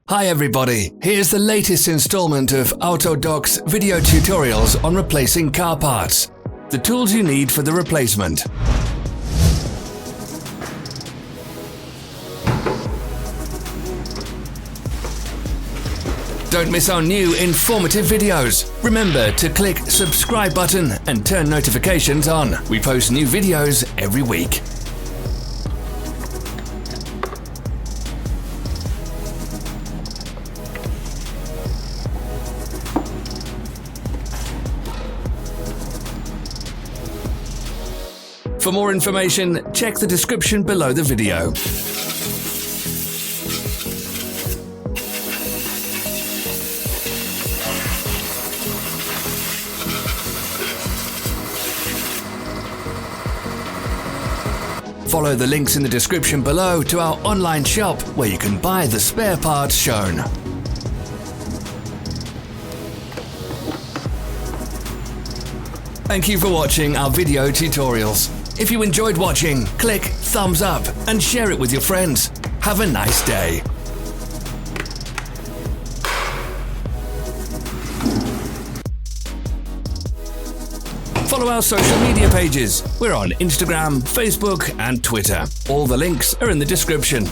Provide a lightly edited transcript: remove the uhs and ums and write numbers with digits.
Hi everybody, here's the latest installment of Autodoc's video tutorials on replacing car parts. The tools you need for the replacement. Don't miss our new informative videos. Remember to click subscribe button and turn notifications on. We post new videos every week. For more information, check the description below the video. Follow the links in the description below to our online shop where you can buy the spare parts shown. Thank you for watching our video tutorials. If you enjoyed watching, click thumbs up and share it with your friends. Have a nice day. Follow our social media pages. We're on Instagram, Facebook and Twitter. All the links are in the description.